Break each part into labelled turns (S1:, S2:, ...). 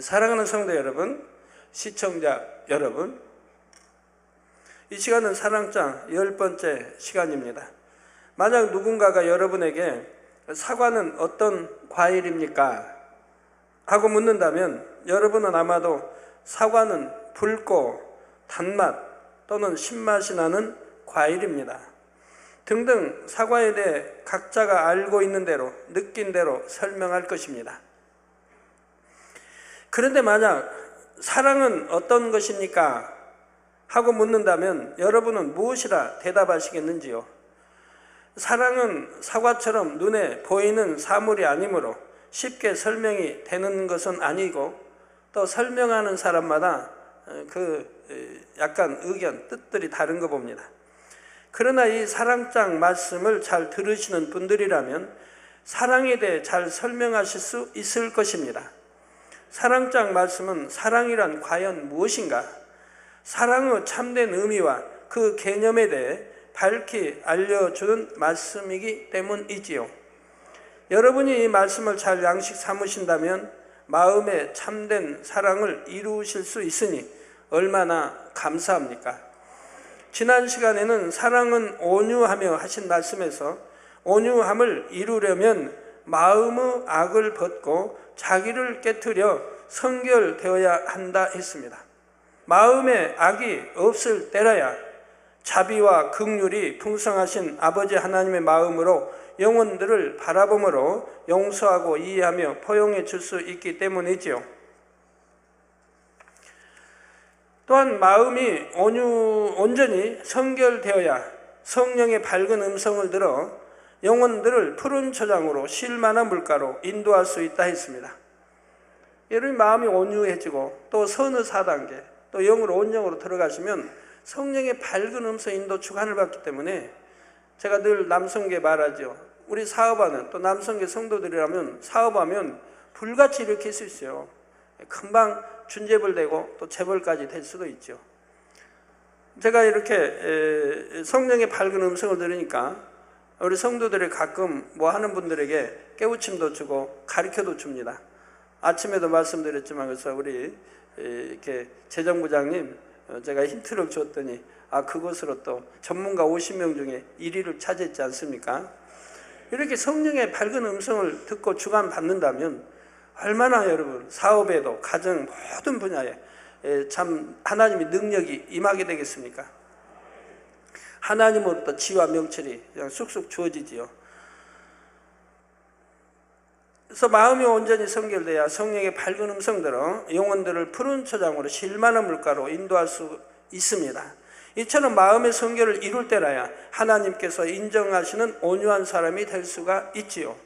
S1: 사랑하는 성도 여러분, 시청자 여러분, 이 시간은 사랑장 10번째 시간입니다. 만약 누군가가 여러분에게 사과는 어떤 과일입니까? 하고 묻는다면 여러분은 아마도 사과는 붉고 단맛 또는 신맛이 나는 과일입니다 등등 사과에 대해 각자가 알고 있는 대로 느낀 대로 설명할 것입니다. 그런데 만약 사랑은 어떤 것입니까? 하고 묻는다면 여러분은 무엇이라 대답하시겠는지요? 사랑은 사과처럼 눈에 보이는 사물이 아니므로 쉽게 설명이 되는 것은 아니고 또 설명하는 사람마다 약간 의견, 뜻들이 다른 거 봅니다. 그러나 이 사랑장 말씀을 잘 들으시는 분들이라면 사랑에 대해 잘 설명하실 수 있을 것입니다. 사랑장 말씀은 사랑이란 과연 무엇인가? 사랑의 참된 의미와 그 개념에 대해 밝히 알려주는 말씀이기 때문이지요. 여러분이 이 말씀을 잘 양식 삼으신다면 마음의 참된 사랑을 이루실 수 있으니 얼마나 감사합니까? 지난 시간에는 사랑은 온유하며 하신 말씀에서 온유함을 이루려면 마음의 악을 벗고 자기를 깨트려 성결되어야 한다 했습니다. 마음에 악이 없을 때라야 자비와 긍휼이 풍성하신 아버지 하나님의 마음으로 영혼들을 바라봄으로 용서하고 이해하며 포용해 줄 수 있기 때문이지요. 또한 마음이 온전히 성결되어야 성령의 밝은 음성을 들어 영혼들을 푸른 초장으로 쉴만한 물가로 인도할 수 있다 했습니다. 여러분 마음이 온유해지고 또 선의 4단계 또 영으로 온영으로 들어가시면 성령의 밝은 음성 인도 주관을 받기 때문에 제가 늘 남성계 말하죠. 우리 사업하는 또 남성계 성도들이라면 사업하면 불같이 일으킬 수 있어요. 금방 준재벌 되고 또 재벌까지 될 수도 있죠. 제가 이렇게 성령의 밝은 음성을 들으니까 우리 성도들이 가끔 뭐 하는 분들에게 깨우침도 주고 가르쳐도 줍니다. 아침에도 말씀드렸지만 그래서 우리 이렇게 재정부장님 제가 힌트를 줬더니 그것으로 또 전문가 50명 중에 1위를 차지했지 않습니까? 이렇게 성령의 밝은 음성을 듣고 주관 받는다면 얼마나 여러분 사업에도 가정 모든 분야에 참 하나님의 능력이 임하게 되겠습니까? 하나님으로부터 지혜와 명철이 그냥 쑥쑥 주어지지요. 그래서 마음이 온전히 성결돼야 성령의 밝은 음성대로 영혼들을 푸른 초장으로 쉴만한 물가로 인도할 수 있습니다. 이처럼 마음의 성결을 이룰 때라야 하나님께서 인정하시는 온유한 사람이 될 수가 있지요.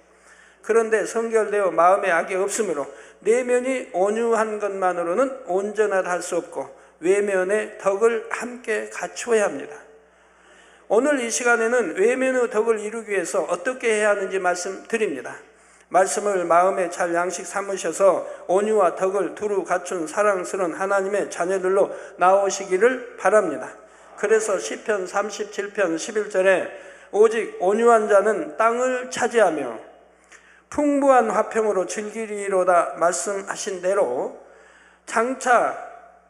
S1: 그런데 성결되어 마음에 악이 없으므로 내면이 온유한 것만으로는 온전하다 할 수 없고 외면의 덕을 함께 갖추어야 합니다. 오늘 이 시간에는 외면의 덕을 이루기 위해서 어떻게 해야 하는지 말씀드립니다. 말씀을 마음에 잘 양식 삼으셔서 온유와 덕을 두루 갖춘 사랑스러운 하나님의 자녀들로 나오시기를 바랍니다. 그래서 시편 37편 11절에 오직 온유한 자는 땅을 차지하며 풍부한 화평으로 즐기리로다 말씀하신 대로 장차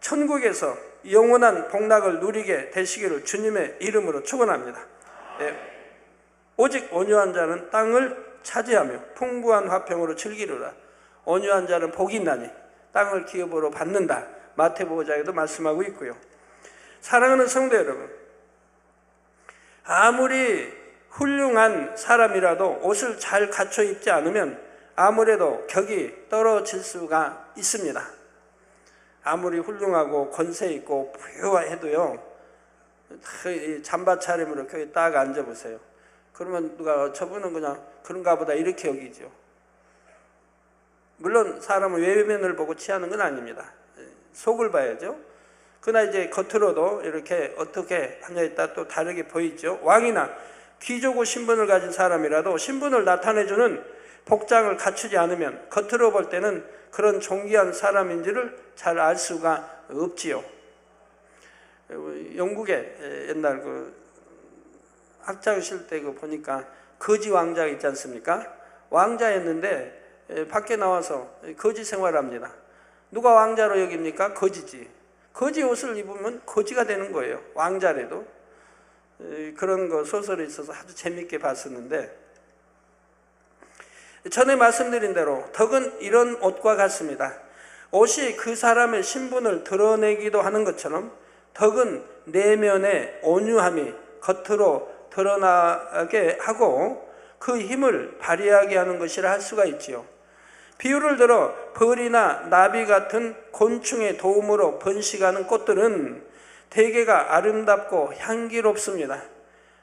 S1: 천국에서 영원한 복락을 누리게 되시기를 주님의 이름으로 축원합니다. 오직 온유한 자는 땅을 차지하며 풍부한 화평으로 즐기리로다. 온유한 자는 복이 있나니 땅을 기업으로 받는다. 마태복음에도 말씀하고 있고요. 사랑하는 성도 여러분, 아무리 훌륭한 사람이라도 옷을 잘 갖춰 입지 않으면 아무래도 격이 떨어질 수가 있습니다. 아무리 훌륭하고 권세 있고 부유해도요, 잠바 차림으로 거기 딱 앉아보세요. 그러면 누가 저분은 그냥 그런가 보다 이렇게 여기죠. 물론 사람은 외면을 보고 취하는 건 아닙니다. 속을 봐야죠. 그러나 이제 겉으로도 이렇게 어떻게 하냐에 따라 또 다르게 보이죠. 왕이나 귀족의 신분을 가진 사람이라도 신분을 나타내주는 복장을 갖추지 않으면 겉으로 볼 때는 그런 존귀한 사람인지를 잘 알 수가 없지요. 영국에 옛날 학자실 때 보니까 거지 왕자 있지 않습니까? 왕자였는데 밖에 나와서 거지 생활합니다. 누가 왕자로 여깁니까? 거지지. 거지 옷을 입으면 거지가 되는 거예요. 왕자래도. 그런 거 소설에 있어서 아주 재밌게 봤었는데, 전에 말씀드린 대로 덕은 이런 옷과 같습니다. 옷이 그 사람의 신분을 드러내기도 하는 것처럼 덕은 내면의 온유함이 겉으로 드러나게 하고 그 힘을 발휘하게 하는 것이라 할 수가 있지요. 비유를 들어 벌이나 나비 같은 곤충의 도움으로 번식하는 꽃들은 대개가 아름답고 향기롭습니다.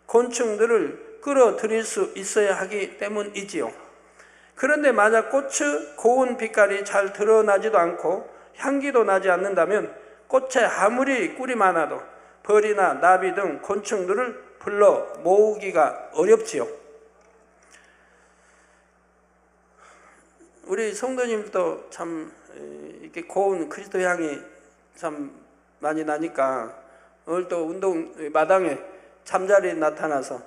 S1: 곤충들을 끌어들일 수 있어야 하기 때문이지요. 그런데 만약 꽃의 고운 빛깔이 잘 드러나지도 않고 향기도 나지 않는다면 꽃에 아무리 꿀이 많아도 벌이나 나비 등 곤충들을 불러 모으기가 어렵지요. 우리 성도님도 참 이렇게 고운 그리스도 향이 참 많이 나니까 오늘 또 운동 마당에 잠자리에 나타나서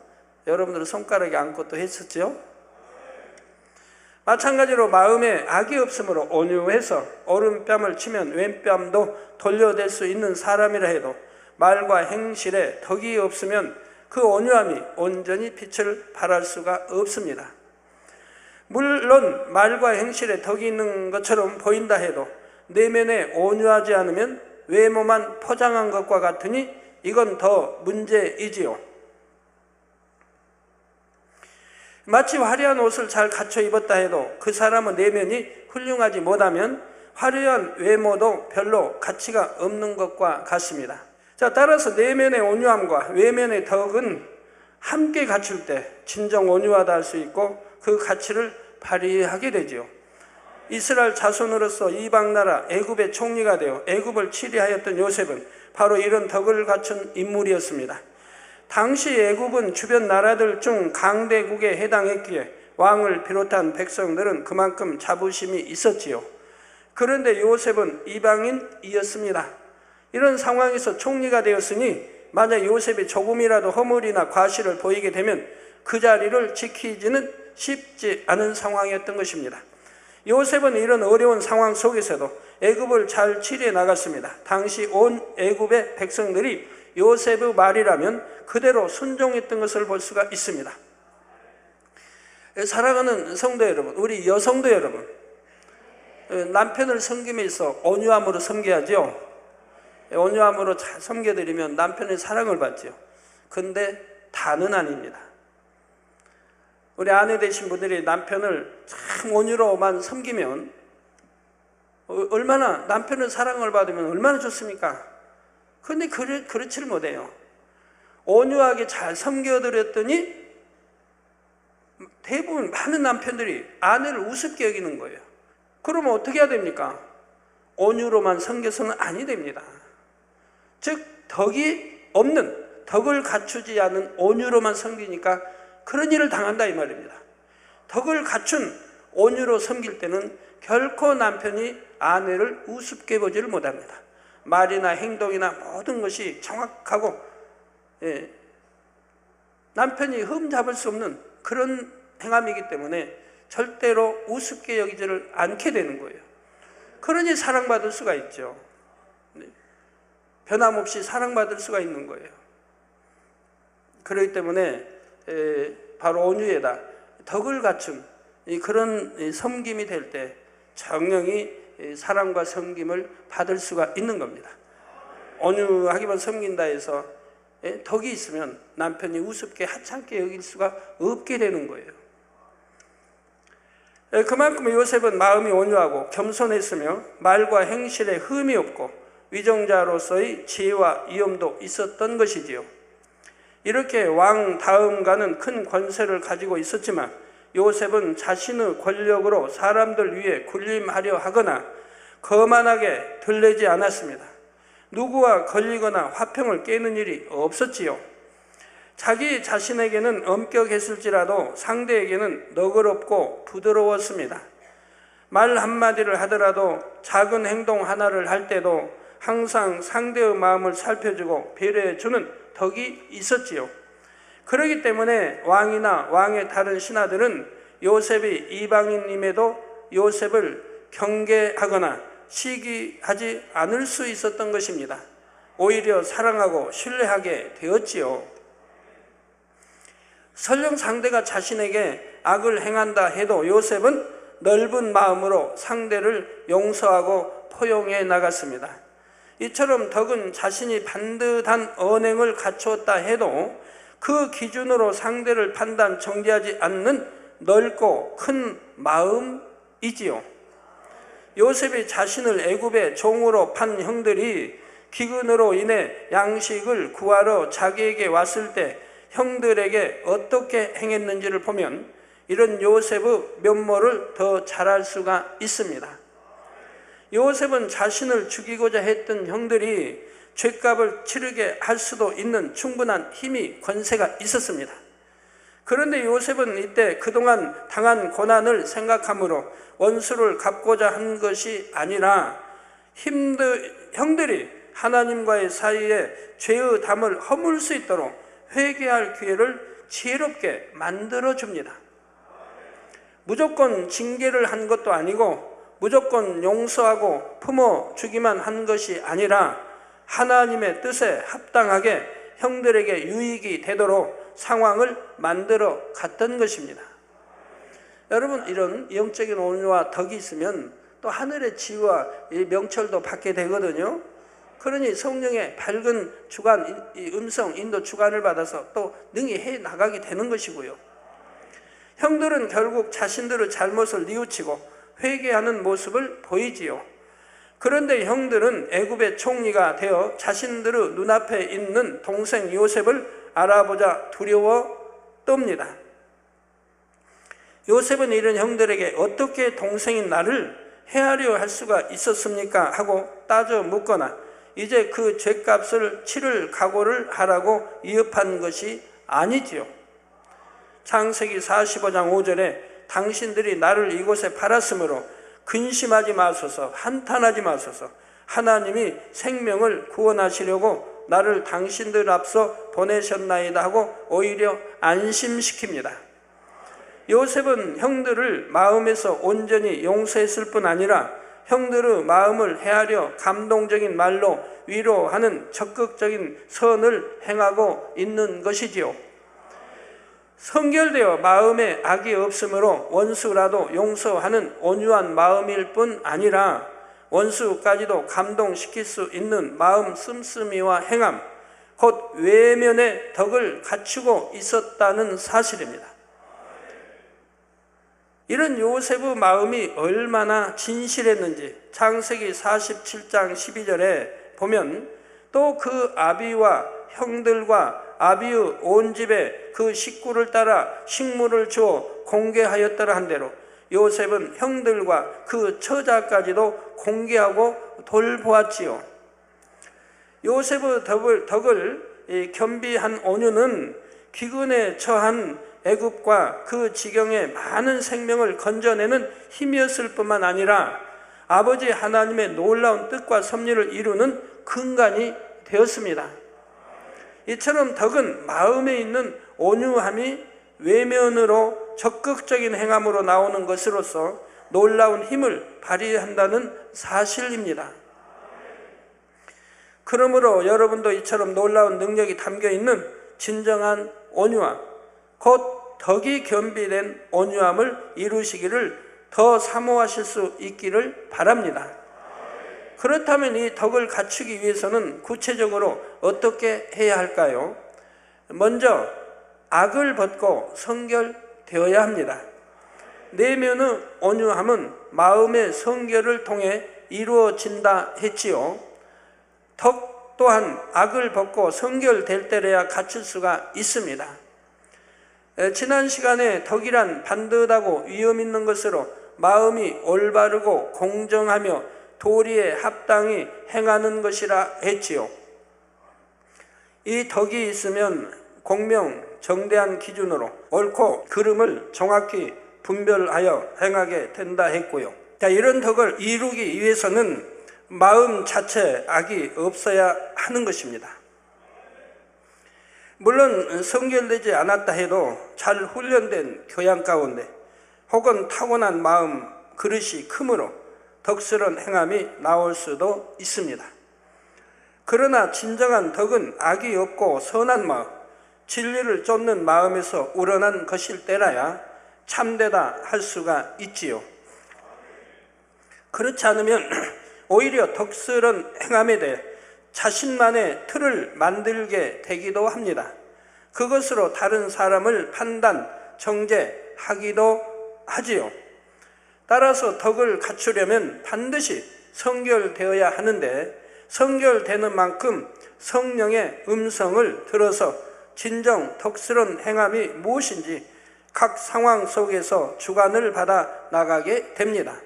S1: 여러분들은 손가락에 안고 또 했었죠. 마찬가지로 마음에 악이 없으므로 온유해서 오른뺨을 치면 왼뺨도 돌려댈 수 있는 사람이라 해도 말과 행실에 덕이 없으면 그 온유함이 온전히 빛을 발할 수가 없습니다. 물론 말과 행실에 덕이 있는 것처럼 보인다 해도 내면에 온유하지 않으면 외모만 포장한 것과 같으니 이건 더 문제이지요. 마치 화려한 옷을 잘 갖춰 입었다 해도 그 사람의 내면이 훌륭하지 못하면 화려한 외모도 별로 가치가 없는 것과 같습니다. 자, 따라서 내면의 온유함과 외면의 덕은 함께 갖출 때 진정 온유하다 할 수 있고 그 가치를 발휘하게 되지요. 이스라엘 자손으로서 이방 나라 애굽의 총리가 되어 애굽을 치리하였던 요셉은 바로 이런 덕을 갖춘 인물이었습니다. 당시 애굽은 주변 나라들 중 강대국에 해당했기에 왕을 비롯한 백성들은 그만큼 자부심이 있었지요. 그런데 요셉은 이방인이었습니다. 이런 상황에서 총리가 되었으니 만약 요셉이 조금이라도 허물이나 과실을 보이게 되면 그 자리를 지키지는 쉽지 않은 상황이었던 것입니다. 요셉은 이런 어려운 상황 속에서도 애굽을 잘 치리해 나갔습니다. 당시 온 애굽의 백성들이 요셉의 말이라면 그대로 순종했던 것을 볼 수가 있습니다. 사랑하는 성도 여러분, 우리 여성도 여러분, 남편을 섬김에 있어 온유함으로 섬겨야죠. 온유함으로 잘 섬겨드리면 남편의 사랑을 받죠. 근데 다는 아닙니다. 우리 아내 되신 분들이 남편을 참 온유로만 섬기면 얼마나 남편의 사랑을 받으면 얼마나 좋습니까? 그런데 그렇지를 못해요. 온유하게 잘 섬겨드렸더니 대부분 많은 남편들이 아내를 우습게 여기는 거예요. 그러면 어떻게 해야 됩니까? 온유로만 섬겨서는 아니 됩니다. 즉 덕이 없는, 덕을 갖추지 않은 온유로만 섬기니까 그런 일을 당한다 이 말입니다. 덕을 갖춘 온유로 섬길 때는 결코 남편이 아내를 우습게 보지를 못합니다. 말이나 행동이나 모든 것이 정확하고 남편이 흠잡을 수 없는 그런 행함이기 때문에 절대로 우습게 여기지를 않게 되는 거예요. 그러니 사랑받을 수가 있죠. 변함없이 사랑받을 수가 있는 거예요. 그렇기 때문에 바로 온유에다 덕을 갖춘 그런 섬김이 될 때 정령이 사랑과 섬김을 받을 수가 있는 겁니다. 온유하기만 섬긴다 해서 덕이 있으면 남편이 우습게 하찮게 여길 수가 없게 되는 거예요. 그만큼 요셉은 마음이 온유하고 겸손했으며 말과 행실에 흠이 없고 위정자로서의 지혜와 위엄도 있었던 것이지요. 이렇게 왕 다음가는 큰 권세를 가지고 있었지만 요셉은 자신의 권력으로 사람들 위에 군림하려 하거나 거만하게 들리지 않았습니다. 누구와 걸리거나 화평을 깨는 일이 없었지요. 자기 자신에게는 엄격했을지라도 상대에게는 너그럽고 부드러웠습니다. 말 한마디를 하더라도 작은 행동 하나를 할 때도 항상 상대의 마음을 살펴주고 배려해주는 덕이 있었지요. 그렇기 때문에 왕이나 왕의 다른 신하들은 요셉이 이방인임에도 요셉을 경계하거나 시기하지 않을 수 있었던 것입니다. 오히려 사랑하고 신뢰하게 되었지요. 설령 상대가 자신에게 악을 행한다 해도 요셉은 넓은 마음으로 상대를 용서하고 포용해 나갔습니다. 이처럼 덕은 자신이 반듯한 언행을 갖추었다 해도 그 기준으로 상대를 판단 정죄하지 않는 넓고 큰 마음이지요. 요셉이 자신을 애굽의 종으로 판 형들이 기근으로 인해 양식을 구하러 자기에게 왔을 때 형들에게 어떻게 행했는지를 보면 이런 요셉의 면모를 더 잘 알 수가 있습니다. 요셉은 자신을 죽이고자 했던 형들이 죗값을 치르게 할 수도 있는 충분한 힘이 권세가 있었습니다. 그런데 요셉은 이때 그동안 당한 고난을 생각하므로 원수를 갚고자 한 것이 아니라 형들이 하나님과의 사이에 죄의 담을 허물 수 있도록 회개할 기회를 지혜롭게 만들어줍니다. 무조건 징계를 한 것도 아니고 무조건 용서하고 품어주기만 한 것이 아니라 하나님의 뜻에 합당하게 형들에게 유익이 되도록 상황을 만들어 갔던 것입니다. 여러분, 이런 영적인 온유와 덕이 있으면 또 하늘의 지위와 명철도 받게 되거든요. 그러니 성령의 밝은 주관, 음성, 인도 주관을 받아서 또 능히 해 나가게 되는 것이고요. 형들은 결국 자신들의 잘못을 뉘우치고 회개하는 모습을 보이지요. 그런데 형들은 애굽의 총리가 되어 자신들의 눈앞에 있는 동생 요셉을 알아보자 두려워 떱니다. 요셉은 이런 형들에게 어떻게 동생인 나를 해하려 할 수가 있었습니까? 하고 따져 묻거나 이제 그 죗값을 치를 각오를 하라고 위협한 것이 아니지요. 창세기 45장 5절에 당신들이 나를 이곳에 팔았으므로 근심하지 마소서, 한탄하지 마소서. 하나님이 생명을 구원하시려고 나를 당신들 앞서 보내셨나이다 하고 오히려 안심시킵니다. 요셉은 형들을 마음에서 온전히 용서했을 뿐 아니라 형들의 마음을 헤아려 감동적인 말로 위로하는 적극적인 선을 행하고 있는 것이지요. 성결되어 마음에 악이 없으므로 원수라도 용서하는 온유한 마음일 뿐 아니라 원수까지도 감동시킬 수 있는 마음 씀씀이와 행함, 곧 외면의 덕을 갖추고 있었다는 사실입니다. 이런 요셉의 마음이 얼마나 진실했는지 창세기 47장 12절에 보면 또 그 아비와 형들과 아비의 온 집에 그 식구를 따라 식물을 주어 공개하였더라 한 대로 요셉은 형들과 그 처자까지도 공개하고 돌보았지요. 요셉의 덕을 겸비한 온유는 기근에 처한 애굽과 그 지경의 많은 생명을 건져내는 힘이었을 뿐만 아니라 아버지 하나님의 놀라운 뜻과 섭리를 이루는 근간이 되었습니다. 이처럼 덕은 마음에 있는 온유함이 외면으로 적극적인 행함으로 나오는 것으로서 놀라운 힘을 발휘한다는 사실입니다. 그러므로 여러분도 이처럼 놀라운 능력이 담겨있는 진정한 온유함, 곧 덕이 겸비된 온유함을 이루시기를 더 사모하실 수 있기를 바랍니다. 그렇다면 이 덕을 갖추기 위해서는 구체적으로 어떻게 해야 할까요? 먼저 악을 벗고 성결되어야 합니다. 내면의 온유함은 마음의 성결을 통해 이루어진다 했지요. 덕 또한 악을 벗고 성결될 때래야 갖출 수가 있습니다. 지난 시간에 덕이란 반듯하고 위험 있는 것으로 마음이 올바르고 공정하며 도리에 합당히 행하는 것이라 했지요. 이 덕이 있으면 공명, 정대한 기준으로 옳고 그름을 정확히 분별하여 행하게 된다 했고요. 자, 이런 덕을 이루기 위해서는 마음 자체에 악이 없어야 하는 것입니다. 물론 성결되지 않았다 해도 잘 훈련된 교양 가운데 혹은 타고난 마음 그릇이 크므로 덕스런 행함이 나올 수도 있습니다. 그러나 진정한 덕은 악이 없고 선한 마음, 진리를 쫓는 마음에서 우러난 것일 때라야 참되다 할 수가 있지요. 그렇지 않으면 오히려 덕스런 행함에 대해 자신만의 틀을 만들게 되기도 합니다. 그것으로 다른 사람을 판단, 정죄하기도 하지요. 따라서 덕을 갖추려면 반드시 성결되어야 하는데, 성결되는 만큼 성령의 음성을 들어서 진정 덕스러운 행함이 무엇인지 각 상황 속에서 주관을 받아 나가게 됩니다.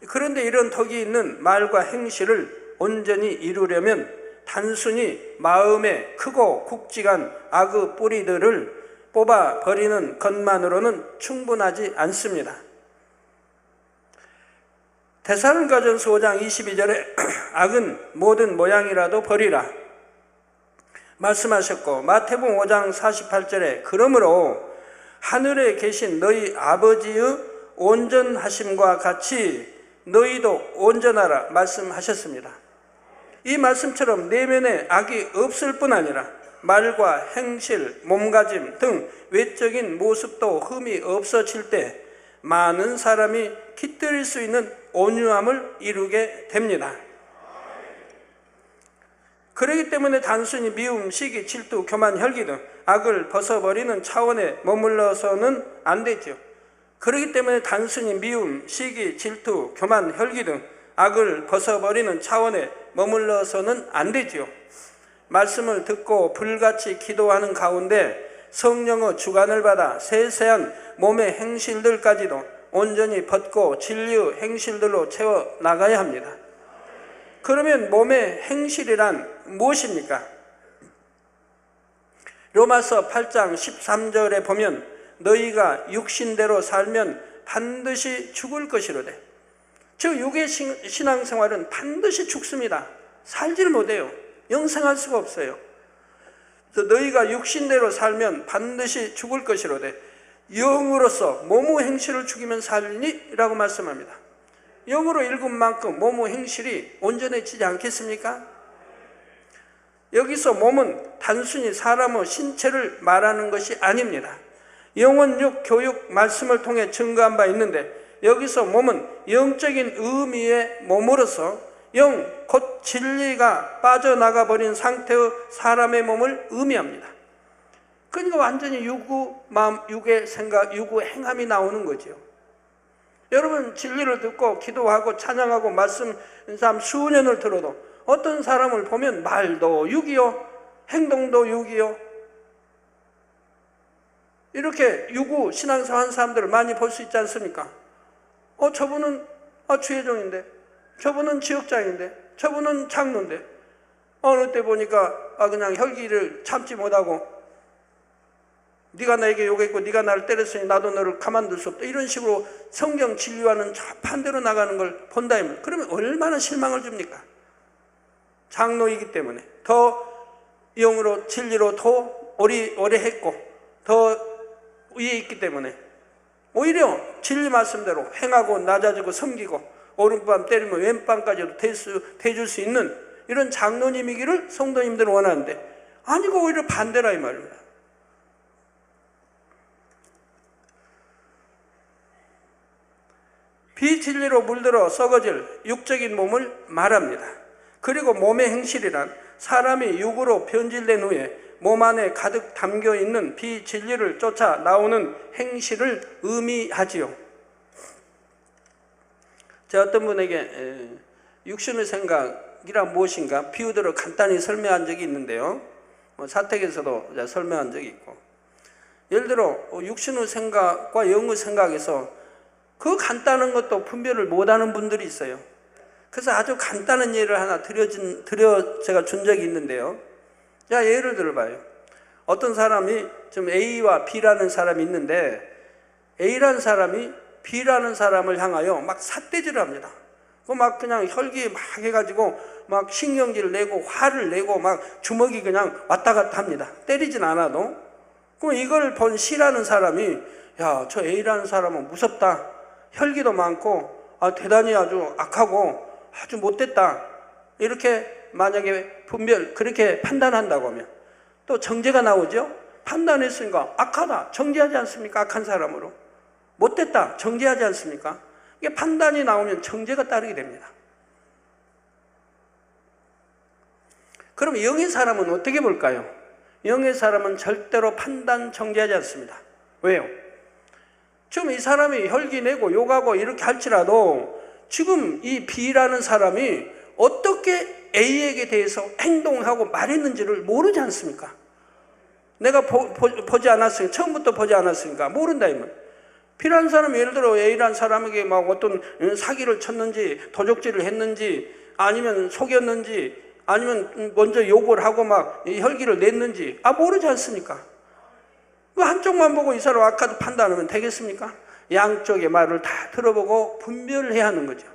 S1: 그런데 이런 덕이 있는 말과 행실을 온전히 이루려면 단순히 마음에 크고 굵직한 악의 뿌리들을 뽑아버리는 것만으로는 충분하지 않습니다. 데살로니가전서 5장 22절에 악은 모든 모양이라도 버리라 말씀하셨고, 마태복음 5장 48절에 그러므로 하늘에 계신 너희 아버지의 온전하심과 같이 너희도 온전하라 말씀하셨습니다. 이 말씀처럼 내면에 악이 없을 뿐 아니라 말과 행실, 몸가짐 등 외적인 모습도 흠이 없어질 때 많은 사람이 깃들일 수 있는 온유함을 이루게 됩니다. 그렇기 때문에 단순히 미움, 시기, 질투, 교만, 혈기 등 악을 벗어버리는 차원에 머물러서는 안 되죠. 그렇기 때문에 단순히 미움, 시기, 질투, 교만, 혈기 등 악을 벗어버리는 차원에 머물러서는 안 되죠. 말씀을 듣고 불같이 기도하는 가운데 성령의 주관을 받아 세세한 몸의 행실들까지도 온전히 벗고 진리의 행실들로 채워 나가야 합니다. 그러면 몸의 행실이란 무엇입니까? 로마서 8장 13절에 보면 너희가 육신대로 살면 반드시 죽을 것이로되, 즉 육의 신앙생활은 반드시 죽습니다. 살질 못해요. 영생할 수가 없어요. 그래서 너희가 육신대로 살면 반드시 죽을 것이로되 영으로서 몸의 행실을 죽이면 살리니? 라고 말씀합니다. 영으로 읽은 만큼 몸의 행실이 온전해지지 않겠습니까? 여기서 몸은 단순히 사람의 신체를 말하는 것이 아닙니다. 영혼육 교육 말씀을 통해 증거한 바 있는데, 여기서 몸은 영적인 의미의 몸으로서 영, 곧 진리가 빠져나가 버린 상태의 사람의 몸을 의미합니다. 그러니까 완전히 육의 마음, 육의 생각, 육의 행함이 나오는 거죠. 여러분, 진리를 듣고 기도하고 찬양하고 말씀 삶 수년을 들어도 어떤 사람을 보면 말도 육이요, 행동도 육이요, 이렇게 유구 신앙생활 하는 사람들을 많이 볼 수 있지 않습니까? 저분은 주회종인데, 저분은 지역장인데, 저분은 장로인데, 어느 때 보니까 그냥 혈기를 참지 못하고 네가 나에게 욕했고 네가 나를 때렸으니 나도 너를 가만둘 수 없다, 이런 식으로 성경 진리와는 반대로 나가는 걸 본다. 그러면 얼마나 실망을 줍니까? 장로이기 때문에 더 영으로 진리로 더 오래 했고 더 위에 있기 때문에 오히려 진리 말씀대로 행하고 낮아지고 섬기고 오른밤 때리면 왼밤까지도 대줄 수 있는 이런 장로님이기를 성도님들은 원하는데, 아니고 오히려 반대라 이 말입니다. 비진리로 물들어 썩어질 육적인 몸을 말합니다. 그리고 몸의 행실이란 사람이 육으로 변질된 후에 몸 안에 가득 담겨있는 비진리를 쫓아 나오는 행실을 의미하지요. 제가 어떤 분에게 육신의 생각이란 무엇인가 비유대로 간단히 설명한 적이 있는데요. 사택에서도 설명한 적이 있고, 예를 들어 육신의 생각과 영의 생각에서 그 간단한 것도 분별을 못하는 분들이 있어요. 그래서 아주 간단한 예를 하나 제가 준 적이 있는데요. 자, 예를 들어봐요. 어떤 사람이 지금 A와 B라는 사람이 있는데, A라는 사람이 B라는 사람을 향하여 막 삿대질을 합니다. 막 그냥 혈기 막 해가지고 막 신경질을 내고 화를 내고 막 주먹이 그냥 왔다 갔다 합니다. 때리진 않아도. 그럼 이걸 본 C라는 사람이 야, 저 A라는 사람은 무섭다. 혈기도 많고 대단히 아주 악하고 아주 못됐다, 이렇게 만약에 분별 그렇게 판단한다고 하면, 또 정죄가 나오죠. 판단했으니까 악하다 정죄하지 않습니까? 악한 사람으로. 못됐다 정죄하지 않습니까? 이게 판단이 나오면 정죄가 따르게 됩니다. 그럼 영의 사람은 어떻게 볼까요? 영의 사람은 절대로 판단 정죄하지 않습니다. 왜요? 지금 이 사람이 혈기내고 욕하고 이렇게 할지라도 지금 이 B라는 사람이 어떻게 A에게 대해서 행동하고 말했는지를 모르지 않습니까? 내가 보지 않았으니까, 처음부터 보지 않았으니까 모른다 이 말. B라는 사람이 예를 들어 A라는 사람에게 막 어떤 사기를 쳤는지, 도적질을 했는지, 아니면 속였는지, 아니면 먼저 욕을 하고 막 혈기를 냈는지 모르지 않습니까? 그 한쪽만 보고 이 사람 악하다 판단하면 되겠습니까? 양쪽의 말을 다 들어보고 분별해야 하는 거죠.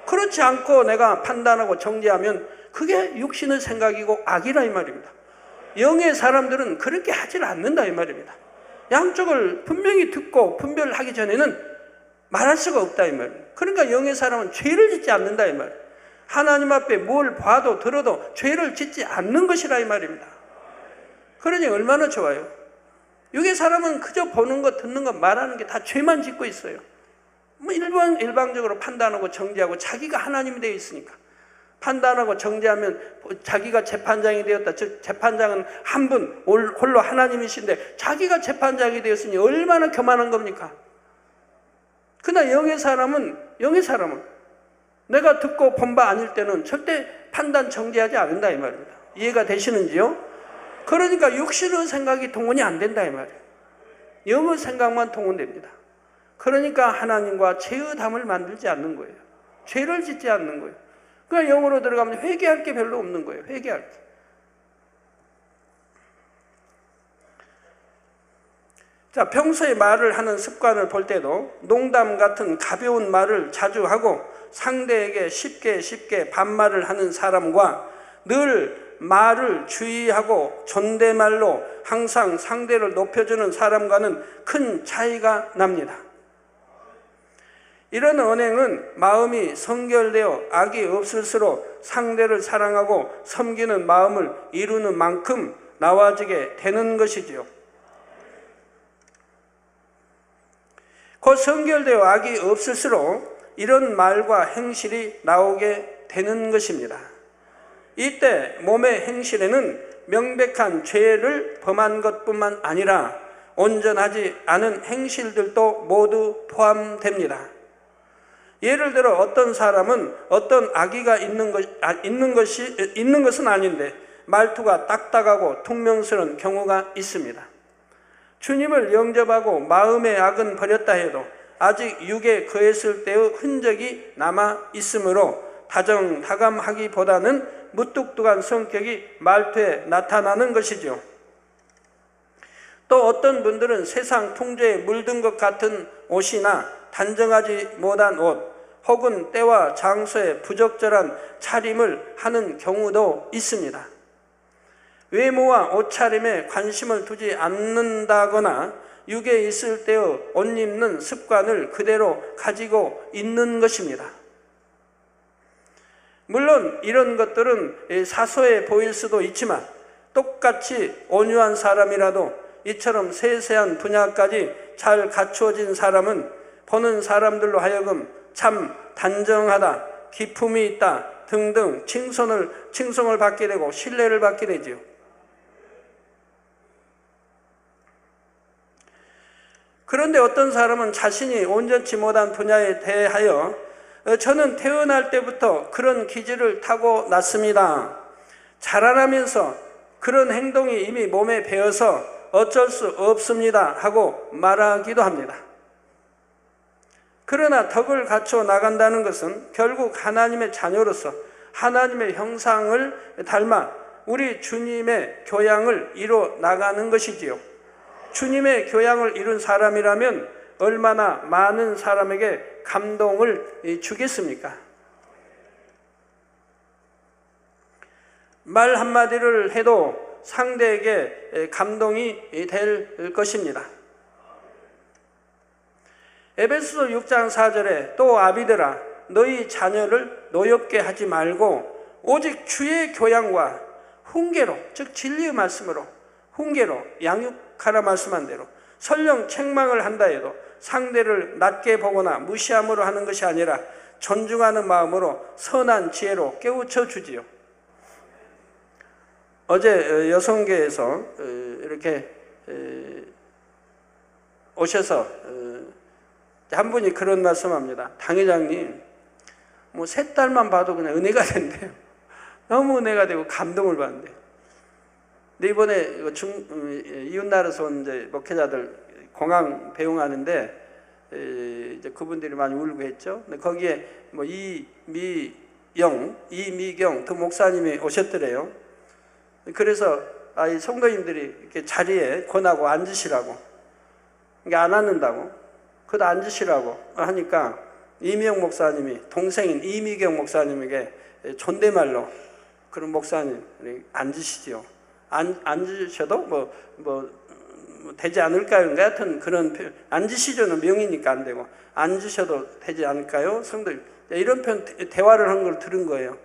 S1: 그렇지 않고 내가 판단하고 정죄하면 그게 육신의 생각이고 악이라 이 말입니다. 영의 사람들은 그렇게 하질 않는다 이 말입니다. 양쪽을 분명히 듣고 분별하기 전에는 말할 수가 없다 이 말입니다. 그러니까 영의 사람은 죄를 짓지 않는다 이 말입니다. 하나님 앞에 뭘 봐도 들어도 죄를 짓지 않는 것이라 이 말입니다. 그러니 얼마나 좋아요. 육의 사람은 그저 보는 것, 듣는 것, 말하는 게 다 죄만 짓고 있어요. 일방적으로 판단하고 정죄하고 자기가 하나님이 되어 있으니까. 판단하고 정죄하면 자기가 재판장이 되었다. 즉 재판장은 한 분 홀로 하나님이신데 자기가 재판장이 되었으니 얼마나 교만한 겁니까? 그러나 영의 사람은 내가 듣고 본 바 아닐 때는 절대 판단 정죄하지 않는다 이 말입니다. 이해가 되시는지요? 그러니까 육신의 생각이 동원이 안 된다 이 말이에요. 영의 생각만 동원됩니다. 그러니까 하나님과 죄의 담을 만들지 않는 거예요. 죄를 짓지 않는 거예요. 그러니까 영으로 들어가면 회개할 게 별로 없는 거예요. 회개할 게. 자, 평소에 말을 하는 습관을 볼 때도 농담 같은 가벼운 말을 자주 하고 상대에게 쉽게 반말을 하는 사람과 늘 말을 주의하고 존댓말로 항상 상대를 높여주는 사람과는 큰 차이가 납니다. 이런 언행은 마음이 성결되어 악이 없을수록 상대를 사랑하고 섬기는 마음을 이루는 만큼 나와지게 되는 것이지요. 곧 성결되어 악이 없을수록 이런 말과 행실이 나오게 되는 것입니다. 이때 몸의 행실에는 명백한 죄를 범한 것뿐만 아니라 온전하지 않은 행실들도 모두 포함됩니다. 예를 들어 어떤 사람은 어떤 악의가 있는 것은 아닌데 말투가 딱딱하고 퉁명스러운 경우가 있습니다. 주님을 영접하고 마음의 악은 버렸다 해도 아직 육에 거했을 때의 흔적이 남아 있으므로 다정다감하기보다는 무뚝뚝한 성격이 말투에 나타나는 것이죠. 또 어떤 분들은 세상 풍조에 물든 것 같은 옷이나 단정하지 못한 옷, 혹은 때와 장소에 부적절한 차림을 하는 경우도 있습니다. 외모와 옷차림에 관심을 두지 않는다거나 육에 있을 때의 옷 입는 습관을 그대로 가지고 있는 것입니다. 물론 이런 것들은 사소해 보일 수도 있지만 똑같이 온유한 사람이라도 이처럼 세세한 분야까지 잘 갖추어진 사람은 보는 사람들로 하여금 참 단정하다, 기품이 있다 등등 칭송을 받게 되고 신뢰를 받게 되지요. 그런데 어떤 사람은 자신이 온전치 못한 분야에 대하여 저는 태어날 때부터 그런 기질을 타고났습니다. 자라나면서 그런 행동이 이미 몸에 배어서 어쩔 수 없습니다 하고 말하기도 합니다. 그러나 덕을 갖춰 나간다는 것은 결국 하나님의 자녀로서 하나님의 형상을 닮아 우리 주님의 교양을 이뤄 나가는 것이지요. 주님의 교양을 이룬 사람이라면 얼마나 많은 사람에게 감동을 주겠습니까? 말 한마디를 해도 상대에게 감동이 될 것입니다. 에베소서 6장 4절에 또 아비들아 너희 자녀를 노엽게 하지 말고 오직 주의 교양과 훈계로, 즉 진리의 말씀으로 훈계로 양육하라 말씀한 대로 설령 책망을 한다 해도 상대를 낮게 보거나 무시함으로 하는 것이 아니라 존중하는 마음으로 선한 지혜로 깨우쳐 주지요. 어제 여성계에서 이렇게 오셔서 한 분이 그런 말씀합니다. 당회장님, 뭐 세 달만 봐도 그냥 은혜가 된대요. 너무 은혜가 되고 감동을 받는데요. 근데 이번에 이웃나라에서 온 이제 목회자들 공항 배웅하는데 이제 그분들이 많이 울고 했죠. 근데 거기에 뭐 이미경 두 목사님이 오셨더래요. 그래서 이 성도님들이 이렇게 자리에 권하고 앉으시라고, 이게 안 앉는다고, 그도 앉으시라고 하니까 이미영 목사님이 동생인 이미경 목사님에게 존댓말로 그런 목사님 앉으시죠. 앉으셔도 뭐 되지 않을까요? 같은 그런 표현. 앉으시죠는 명이니까 안 되고 앉으셔도 되지 않을까요? 성도님, 이런 표현 대화를 한 걸 들은 거예요.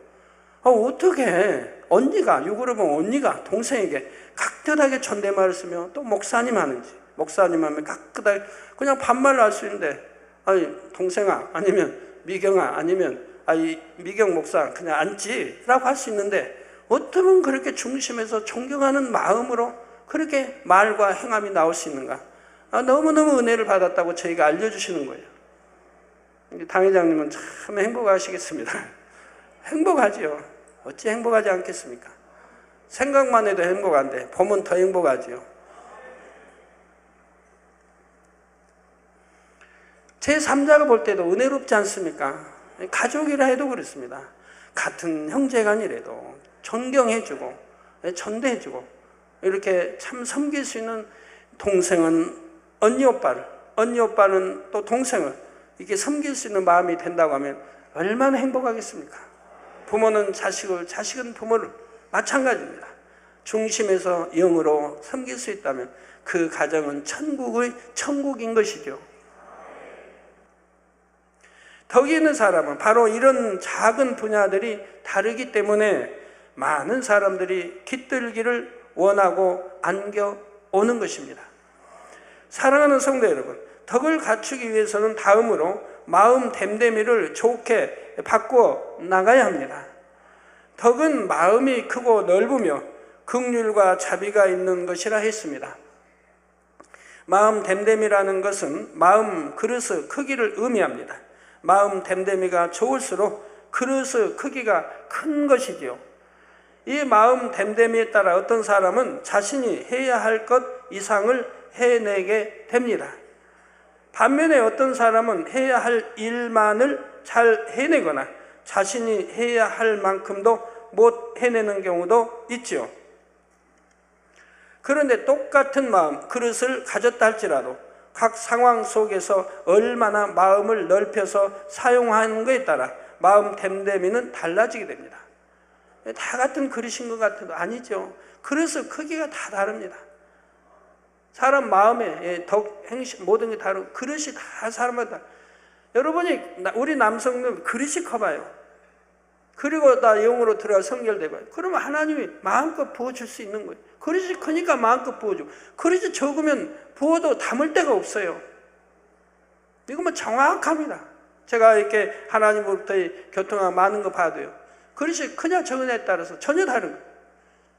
S1: 어떻게 언니가, 육으로 보면 언니가 동생에게 깍듯하게 존댓말을 쓰며 또 목사님 하는지, 목사님 하면 깍듯하게 그냥 반말로 할 수 있는데, 아니 동생아, 아니면 미경아, 아니면 이 미경 목사 그냥 앉지라고 할 수 있는데 어쩌면 그렇게 중심에서 존경하는 마음으로 그렇게 말과 행함이 나올 수 있는가? 너무너무 은혜를 받았다고 저희가 알려주시는 거예요. 당회장님은 참 행복하시겠습니다. 행복하지요. 어찌 행복하지 않겠습니까? 생각만 해도 행복한데 보면 더 행복하지요. 제3자가 볼 때도 은혜롭지 않습니까? 가족이라 해도 그렇습니다. 같은 형제간이라도 존경해주고 전대해주고 이렇게 참 섬길 수 있는 동생은 언니 오빠는 또 동생을 이렇게 섬길 수 있는 마음이 된다고 하면 얼마나 행복하겠습니까? 부모는 자식을, 자식은 부모를 마찬가지입니다. 중심에서 영으로 섬길 수 있다면 그 가정은 천국인 것이죠. 덕이 있는 사람은 바로 이런 작은 분야들이 다르기 때문에 많은 사람들이 깃들기를 원하고 안겨오는 것입니다. 사랑하는 성도 여러분, 덕을 갖추기 위해서는 다음으로 마음 됨됨이를 좋게 바꾸어 나가야 합니다. 덕은 마음이 크고 넓으며 긍휼과 자비가 있는 것이라 했습니다. 마음 됨됨이라는 것은 마음 그릇의 크기를 의미합니다. 마음 됨됨이가 좋을수록 그릇의 크기가 큰 것이지요. 이 마음 됨됨이에 따라 어떤 사람은 자신이 해야 할 것 이상을 해내게 됩니다. 반면에 어떤 사람은 해야 할 일만을 잘 해내거나 자신이 해야 할 만큼도 못 해내는 경우도 있죠. 그런데 똑같은 마음, 그릇을 가졌다 할지라도 각 상황 속에서 얼마나 마음을 넓혀서 사용하는 것에 따라 마음 됨됨이는 달라지게 됩니다. 다 같은 그릇인 것 같아도 아니죠. 그릇의 크기가 다 다릅니다. 사람 마음에 덕, 행실 모든 게 다르고 그릇이 다 사람마다. 여러분이 우리 남성들 그릇이 커봐요. 그리고 다 영으로 들어가 성결되고 그러면 하나님이 마음껏 부어줄 수 있는 거예요. 그릇이 크니까 마음껏 부어주고 그릇이 적으면 부어도 담을 데가 없어요. 이거 정확합니다. 제가 이렇게 하나님으로부터의 교통하고 많은 거 봐도요. 그릇이 크냐 적으냐에 따라서 전혀 다른 거예요.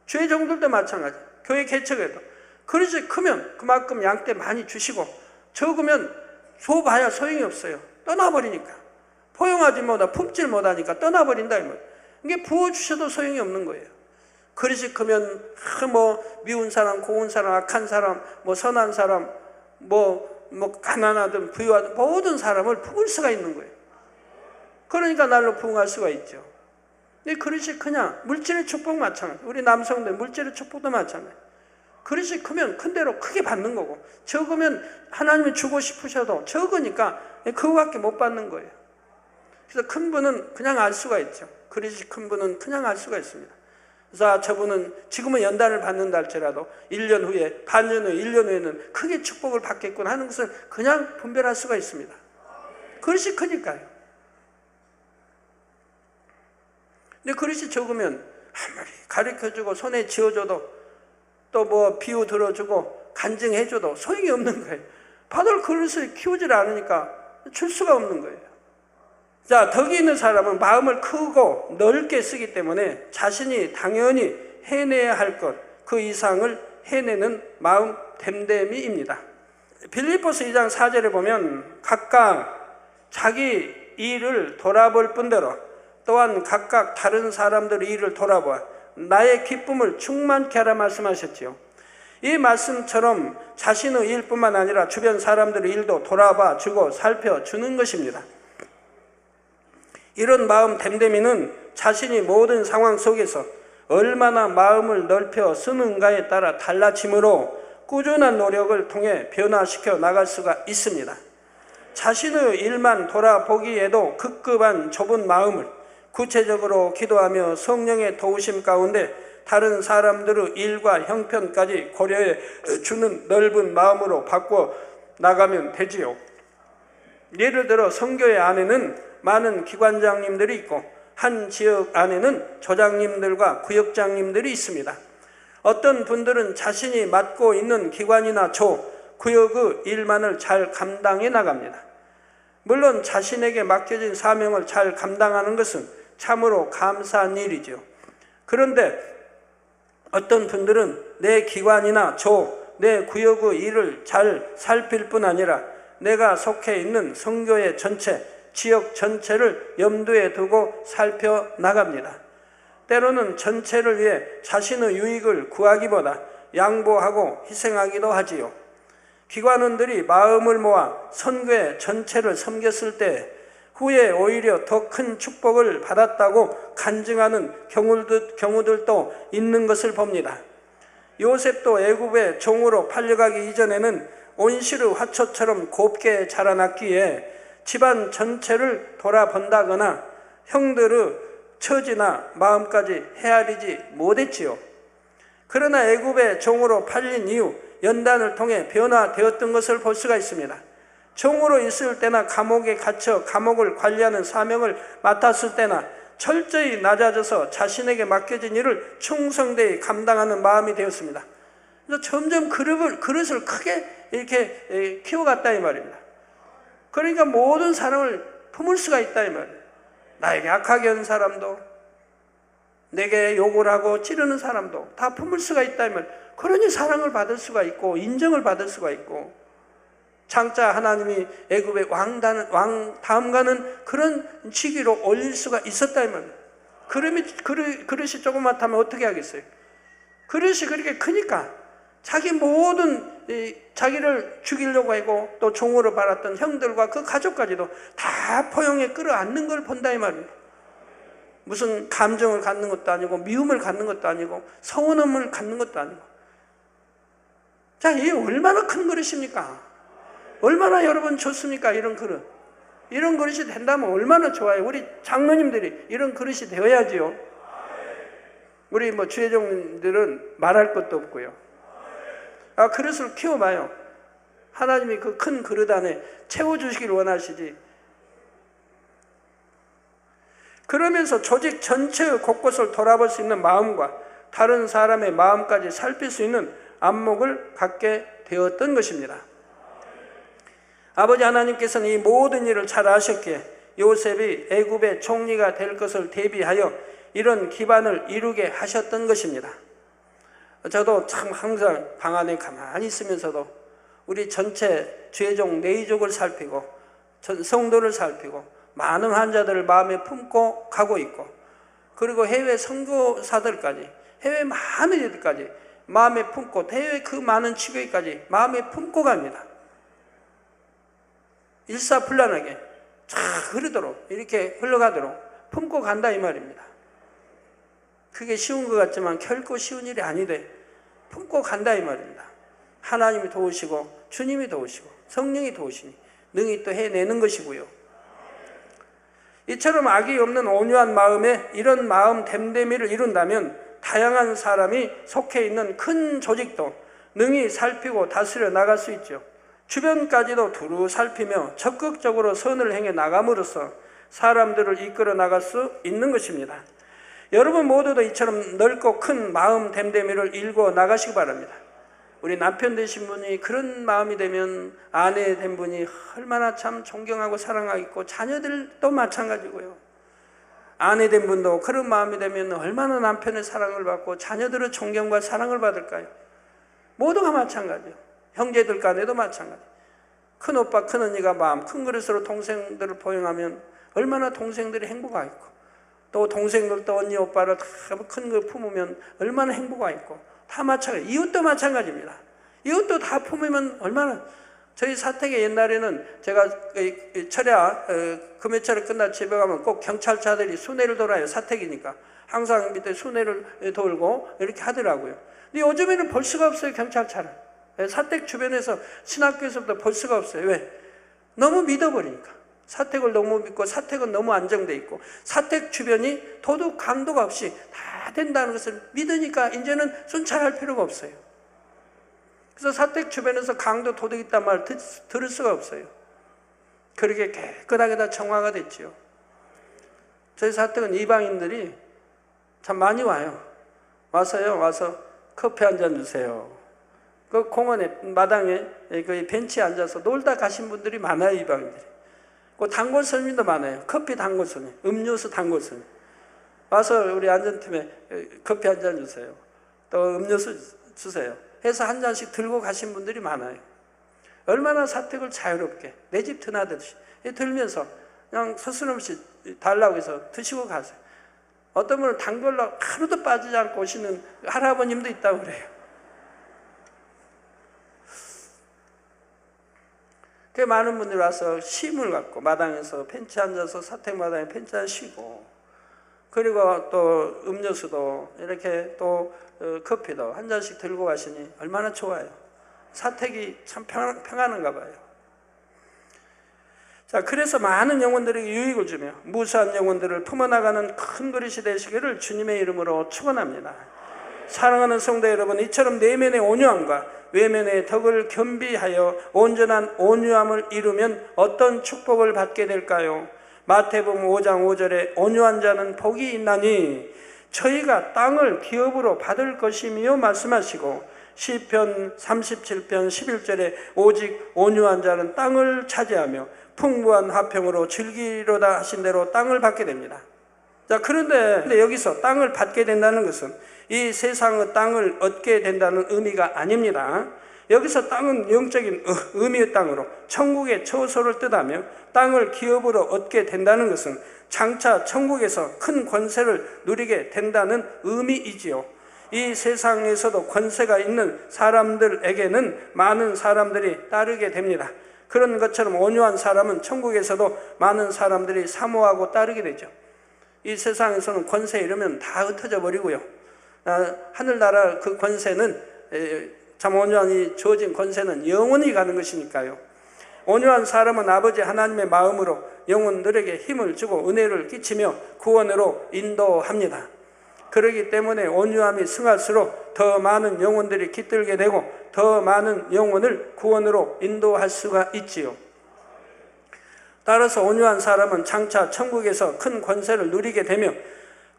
S1: 교회 종들도 마찬가지. 교회 개척에도 그릇이 크면 그만큼 양떼 많이 주시고 적으면 줘봐야 소용이 없어요. 떠나버리니까. 포용하지 못하고 품질 못하니까 떠나버린다. 이게 부어주셔도 소용이 없는 거예요. 그릇이 크면 미운 사람, 고운 사람, 악한 사람, 선한 사람, 가난하든 부유하든 모든 사람을 부을 수가 있는 거예요. 그러니까 날로 부응할 수가 있죠. 이 그릇이 크냐? 물질의 축복 마찬가지. 우리 남성들 물질의 축복도 마찬가지. 그릇이 크면 큰 대로 크게 받는 거고 적으면 하나님이 주고 싶으셔도 적으니까 그거밖에 못 받는 거예요. 그래서 큰 분은 그냥 알 수가 있죠. 그릇이 큰 분은 그냥 알 수가 있습니다. 그래서 저분은 지금은 연단을 받는다 할지라도 1년 후에, 반년 후에, 1년 후에는 크게 축복을 받겠구나 하는 것을 그냥 분별할 수가 있습니다. 그릇이 크니까요. 근데 그릇이 적으면 아무리 가르쳐주고 손에 쥐어줘도 또 뭐 비유 들어주고 간증해줘도 소용이 없는 거예요. 받을 그릇을 키우질 않으니까 줄 수가 없는 거예요. 자, 덕이 있는 사람은 마음을 크고 넓게 쓰기 때문에 자신이 당연히 해내야 할 것, 그 이상을 해내는 마음 됨됨이입니다. 빌립보서 2장 4절에 보면 각각 자기 일을 돌아볼 뿐더러 또한 각각 다른 사람들의 일을 돌아보아 나의 기쁨을 충만케 하라 말씀하셨지요. 이 말씀처럼 자신의 일뿐만 아니라 주변 사람들의 일도 돌아봐 주고 살펴주는 것입니다. 이런 마음 됨됨이는 자신이 모든 상황 속에서 얼마나 마음을 넓혀 쓰는가에 따라 달라지므로 꾸준한 노력을 통해 변화시켜 나갈 수가 있습니다. 자신의 일만 돌아보기에도 급급한 좁은 마음을 구체적으로 기도하며 성령의 도우심 가운데 다른 사람들의 일과 형편까지 고려해 주는 넓은 마음으로 바꿔 나가면 되지요. 예를 들어 선교회 안에는 많은 기관장님들이 있고 한 지역 안에는 조장님들과 구역장님들이 있습니다. 어떤 분들은 자신이 맡고 있는 기관이나 조, 구역의 일만을 잘 감당해 나갑니다. 물론 자신에게 맡겨진 사명을 잘 감당하는 것은 참으로 감사한 일이죠. 그런데 어떤 분들은 내 기관이나 조, 내 구역의 일을 잘 살필 뿐 아니라 내가 속해 있는 선교회 전체, 지역 전체를 염두에 두고 살펴나갑니다. 때로는 전체를 위해 자신의 유익을 구하기보다 양보하고 희생하기도 하지요. 기관원들이 마음을 모아 선교회 전체를 섬겼을 때 후에 오히려 더 큰 축복을 받았다고 간증하는 경우들도 있는 것을 봅니다. 요셉도 애굽의 종으로 팔려가기 이전에는 온실의 화초처럼 곱게 자라났기에 집안 전체를 돌아본다거나 형들의 처지나 마음까지 헤아리지 못했지요. 그러나 애굽의 종으로 팔린 이후 연단을 통해 변화되었던 것을 볼 수가 있습니다. 종으로 있을 때나 감옥에 갇혀 감옥을 관리하는 사명을 맡았을 때나 철저히 낮아져서 자신에게 맡겨진 일을 충성되이 감당하는 마음이 되었습니다. 그래서 점점 그릇을 크게 이렇게 키워갔다 이 말입니다. 그러니까 모든 사람을 품을 수가 있다 이 말이에요. 나에게 악하게 하는 사람도, 내게 욕을 하고 찌르는 사람도 다 품을 수가 있다 이 말이에요. 그러니 사랑을 받을 수가 있고 인정을 받을 수가 있고, 장차 하나님이 애굽의 왕 다음가는 그런 직위로 올릴 수가 있었다 이 말이에요. 그릇이 조그맣다면 어떻게 하겠어요? 그릇이 그렇게 크니까 자기 모든 자기를 죽이려고 하고 또 종으로 팔았던 형들과 그 가족까지도 다 포용해 끌어안는 걸 본다 이 말입니다. 무슨 감정을 갖는 것도 아니고 미움을 갖는 것도 아니고 서운함을 갖는 것도 아니고. 자, 이게 얼마나 큰 그릇입니까? 얼마나 여러분 좋습니까? 이런 그릇. 이런 그릇이 된다면 얼마나 좋아요. 우리 장로님들이 이런 그릇이 되어야지요. 우리 주회종님들은 말할 것도 없고요. 그릇을 키워봐요. 하나님이 그 큰 그릇 안에 채워주시길 원하시지. 그러면서 조직 전체의 곳곳을 돌아볼 수 있는 마음과 다른 사람의 마음까지 살필 수 있는 안목을 갖게 되었던 것입니다. 아버지 하나님께서는 이 모든 일을 잘 아셨기에 요셉이 애굽의 총리가 될 것을 대비하여 이런 기반을 이루게 하셨던 것입니다. 저도 참 항상 방 안에 가만히 있으면서도 우리 전체 죄종 내이족을 살피고 성도를 살피고 많은 환자들을 마음에 품고 가고 있고, 그리고 해외 선교사들까지, 해외 많은 이들까지 마음에 품고, 해외 그 많은 치교회까지 마음에 품고 갑니다. 일사불란하게 잘 흐르도록, 이렇게 흘러가도록 품고 간다 이 말입니다. 그게 쉬운 것 같지만 결코 쉬운 일이 아니되 품고 간다 이 말입니다. 하나님이 도우시고 주님이 도우시고 성령이 도우시니 능히 또 해내는 것이고요. 이처럼 악이 없는 온유한 마음에 이런 마음 됨됨이를 이룬다면 다양한 사람이 속해 있는 큰 조직도 능히 살피고 다스려 나갈 수 있죠. 주변까지도 두루 살피며 적극적으로 선을 행해 나감으로써 사람들을 이끌어 나갈 수 있는 것입니다. 여러분 모두도 이처럼 넓고 큰 마음 됨됨이를 일궈 나가시기 바랍니다. 우리 남편 되신 분이 그런 마음이 되면 아내 된 분이 얼마나 참 존경하고 사랑하겠고, 자녀들도 마찬가지고요. 아내 된 분도 그런 마음이 되면 얼마나 남편의 사랑을 받고 자녀들의 존경과 사랑을 받을까요? 모두가 마찬가지예요. 형제들 간에도 마찬가지. 큰 오빠, 큰 언니가 마음 큰 그릇으로 동생들을 포용하면 얼마나 동생들이 행복하겠고, 또 동생들도 언니, 오빠를 다 큰 거 품으면 얼마나 행복하겠고, 다 마찬가지. 이웃도 마찬가지입니다. 이웃도 다 품으면 얼마나. 저희 사택에 옛날에는 제가 철야 금요철에 끝나 집에 가면 꼭 경찰차들이 순회를 돌아요. 사택이니까 항상 밑에 순회를 돌고 이렇게 하더라고요. 근데 요즘에는 볼 수가 없어요. 경찰차를. 사택 주변에서 신학교에서부터 볼 수가 없어요. 왜? 너무 믿어버리니까. 사택을 너무 믿고 사택은 너무 안정돼 있고 사택 주변이 도둑 강도가 없이 다 된다는 것을 믿으니까 이제는 순찰할 필요가 없어요. 그래서 사택 주변에서 강도 도둑 있단 말 들을 수가 없어요. 그렇게 깨끗하게 다 정화가 됐지요. 저희 사택은 이방인들이 참 많이 와요. 와서 커피 한 잔 주세요. 그 공원에 마당에 그 벤치에 앉아서 놀다 가신 분들이 많아요. 이방인들이. 그 단골 손님도 많아요. 커피 단골 손님, 음료수 단골 손님. 와서 우리 안전팀에 커피 한 잔 주세요. 또 음료수 주세요. 해서 한 잔씩 들고 가신 분들이 많아요. 얼마나 사택을 자유롭게 내 집 드나듯이 들면서 그냥 서슴없이 달라고 해서 드시고 가세요. 어떤 분은 단골로 하루도 빠지지 않고 오시는 할아버님도 있다고 그래요. 그 많은 분들이 와서 쉼을 갖고 마당에서 벤치 앉아서 사택 마당에 벤치 앉아 쉬고, 그리고 또 음료수도 이렇게 또 커피도 한 잔씩 들고 가시니 얼마나 좋아요. 사택이 참 평안한가 봐요. 자, 그래서 많은 영혼들에게 유익을 주며 무수한 영혼들을 품어나가는 큰 그릇이 되시기를 주님의 이름으로 축원합니다. 사랑하는 성도 여러분, 이처럼 내면의 온유함과 외면의 덕을 겸비하여 온전한 온유함을 이루면 어떤 축복을 받게 될까요? 마태복음 5장 5절에 온유한 자는 복이 있나니 저희가 땅을 기업으로 받을 것이며 말씀하시고, 시편 37편 11절에 오직 온유한 자는 땅을 차지하며 풍부한 화평으로 즐기로다 하신 대로 땅을 받게 됩니다. 자, 그런데 여기서 땅을 받게 된다는 것은 이 세상의 땅을 얻게 된다는 의미가 아닙니다. 여기서 땅은 영적인 의미의 땅으로 천국의 처소를 뜻하며, 땅을 기업으로 얻게 된다는 것은 장차 천국에서 큰 권세를 누리게 된다는 의미이지요. 이 세상에서도 권세가 있는 사람들에게는 많은 사람들이 따르게 됩니다. 그런 것처럼 온유한 사람은 천국에서도 많은 사람들이 사모하고 따르게 되죠. 이 세상에서는 권세 이러면 다 흩어져 버리고요. 하늘나라 그 권세는, 참 온유한 이 주어진 권세는 영원히 가는 것이니까요. 온유한 사람은 아버지 하나님의 마음으로 영혼들에게 힘을 주고 은혜를 끼치며 구원으로 인도합니다. 그렇기 때문에 온유함이 승할수록 더 많은 영혼들이 깃들게 되고 더 많은 영혼을 구원으로 인도할 수가 있지요. 따라서 온유한 사람은 장차 천국에서 큰 권세를 누리게 되며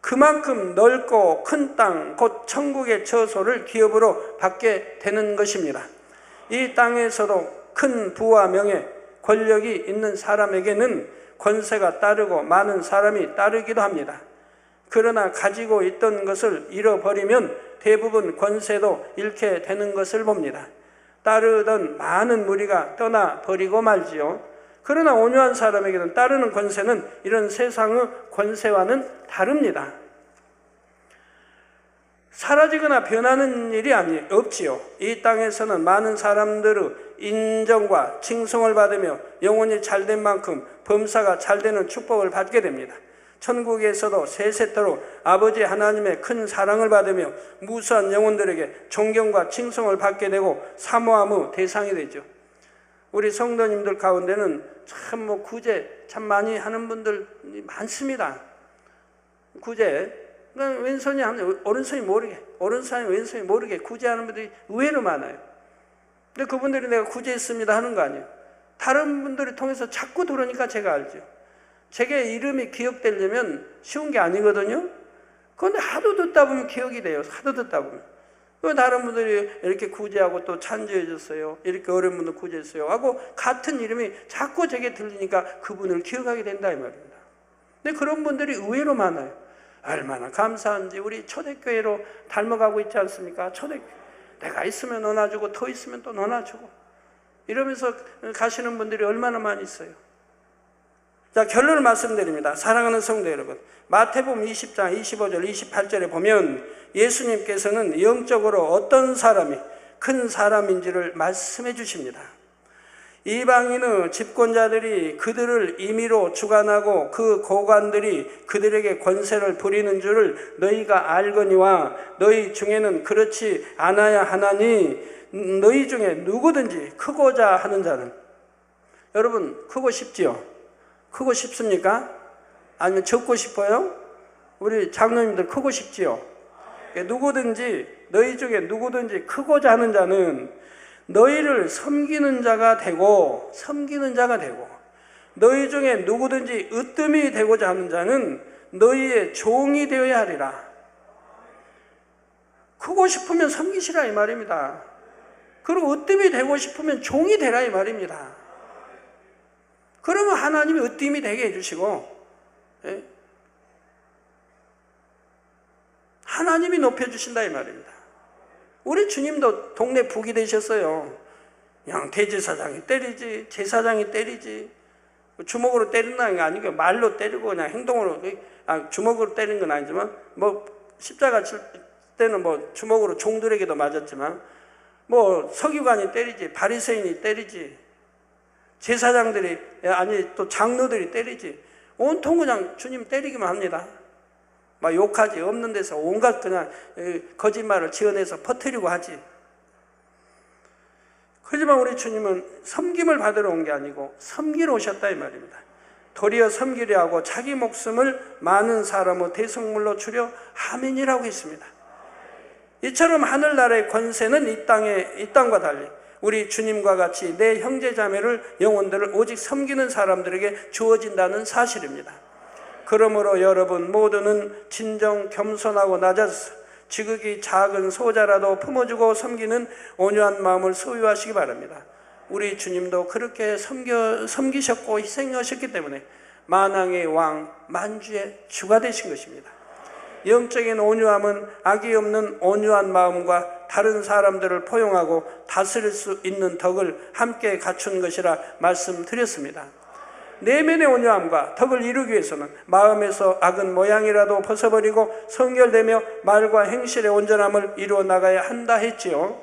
S1: 그만큼 넓고 큰 땅, 곧 천국의 처소를 기업으로 받게 되는 것입니다. 이 땅에서도 큰 부와 명예, 권력이 있는 사람에게는 권세가 따르고 많은 사람이 따르기도 합니다. 그러나 가지고 있던 것을 잃어버리면 대부분 권세도 잃게 되는 것을 봅니다. 따르던 많은 무리가 떠나버리고 말지요. 그러나 온유한 사람에게는 따르는 권세는 이런 세상의 권세와는 다릅니다. 사라지거나 변하는 일이 없지요. 이 땅에서는 많은 사람들의 인정과 칭송을 받으며 영혼이 잘된 만큼 범사가 잘되는 축복을 받게 됩니다. 천국에서도 세세토록 아버지 하나님의 큰 사랑을 받으며 무수한 영혼들에게 존경과 칭송을 받게 되고 사모함의 대상이 되죠. 우리 성도님들 가운데는 참 구제 참 많이 하는 분들 많습니다. 구제 왼손이 하면 오른손이 모르게, 오른손이 왼손이 모르게 구제하는 분들이 의외로 많아요. 근데 그분들이 내가 구제했습니다 하는 거 아니에요. 다른 분들이 통해서 자꾸 들으니까 제가 알죠. 제게 이름이 기억되려면 쉬운 게 아니거든요. 그런데 하도 듣다 보면 기억이 돼요. 하도 듣다 보면. 다른 분들이 이렇게 구제하고 또 찬조해 줬어요. 이렇게 어려운 분들 구제했어요. 하고 같은 이름이 자꾸 제게 들리니까 그분을 기억하게 된다 이 말입니다. 근데 그런 분들이 의외로 많아요. 얼마나 감사한지. 우리 초대교회로 닮아가고 있지 않습니까? 초대교회. 내가 있으면 너나주고 더 있으면 또 너나주고 이러면서 가시는 분들이 얼마나 많이 있어요. 자, 결론을 말씀드립니다. 사랑하는 성도 여러분, 마태복음 20장 25절 28절에 보면 예수님께서는 영적으로 어떤 사람이 큰 사람인지를 말씀해 주십니다. 이방인의 집권자들이 그들을 임의로 주관하고 그 고관들이 그들에게 권세를 부리는 줄을 너희가 알거니와 너희 중에는 그렇지 않아야 하나니 너희 중에 누구든지 크고자 하는 자는, 여러분 크고 싶지요? 크고 싶습니까? 아니면 적고 싶어요? 우리 장로님들 크고 싶지요? 누구든지, 너희 중에 누구든지 크고자 하는 자는 너희를 섬기는 자가 되고 너희 중에 누구든지 으뜸이 되고자 하는 자는 너희의 종이 되어야 하리라. 크고 싶으면 섬기시라 이 말입니다. 그리고 으뜸이 되고 싶으면 종이 되라 이 말입니다. 그러면 하나님이 으뜸이 되게 해주시고, 하나님이 높여주신다 이 말입니다. 우리 주님도 동네 북이 되셨어요. 그냥 대제사장이 때리지, 제사장이 때리지, 주먹으로 때린다는 게 아니고 말로 때리고 그냥 행동으로, 주먹으로 때리는 건 아니지만 뭐 십자가 칠 때는 뭐 주먹으로 종들에게도 맞았지만 뭐 서기관이 때리지, 바리새인이 때리지, 제사장들이, 아니 또 장로들이 때리지, 온통 그냥 주님 때리기만 합니다. 막 욕하지, 없는 데서 온갖 그냥 거짓말을 지어내서 퍼뜨리고 하지. 하지만 우리 주님은 섬김을 받으러 온 게 아니고 섬기러 오셨다 이 말입니다. 도리어 섬기려 하고 자기 목숨을 많은 사람의 대성물로 주려 함이니라고 했습니다. 이처럼 하늘나라의 권세는 이 땅과 달리 우리 주님과 같이 내 형제자매를, 영혼들을 오직 섬기는 사람들에게 주어진다는 사실입니다. 그러므로 여러분 모두는 진정 겸손하고 낮아서 지극히 작은 소자라도 품어주고 섬기는 온유한 마음을 소유하시기 바랍니다. 우리 주님도 그렇게 섬기셨고 희생하셨기 때문에 만왕의 왕, 만주의 주가 되신 것입니다. 영적인 온유함은 악이 없는 온유한 마음과 다른 사람들을 포용하고 다스릴 수 있는 덕을 함께 갖춘 것이라 말씀드렸습니다. 내면의 온유함과 덕을 이루기 위해서는 마음에서 악은 모양이라도 벗어버리고 성결되며 말과 행실의 온전함을 이루어 나가야 한다 했지요.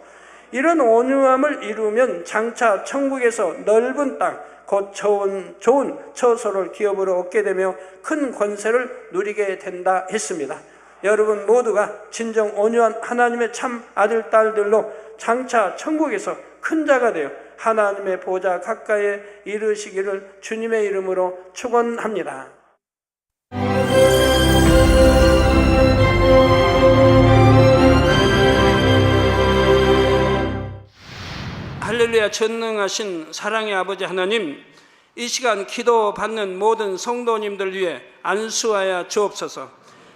S1: 이런 온유함을 이루면 장차 천국에서 넓은 땅, 곧 좋은 처소를 기업으로 얻게 되며 큰 권세를 누리게 된다 했습니다. 여러분 모두가 진정 온유한 하나님의 참 아들, 딸들로 장차 천국에서 큰 자가 되어 하나님의 보좌 가까이에 이르시기를 주님의 이름으로 축원합니다. 할렐루야. 전능하신 사랑의 아버지 하나님, 이 시간 기도 받는 모든 성도님들 위해 안수하여 주옵소서.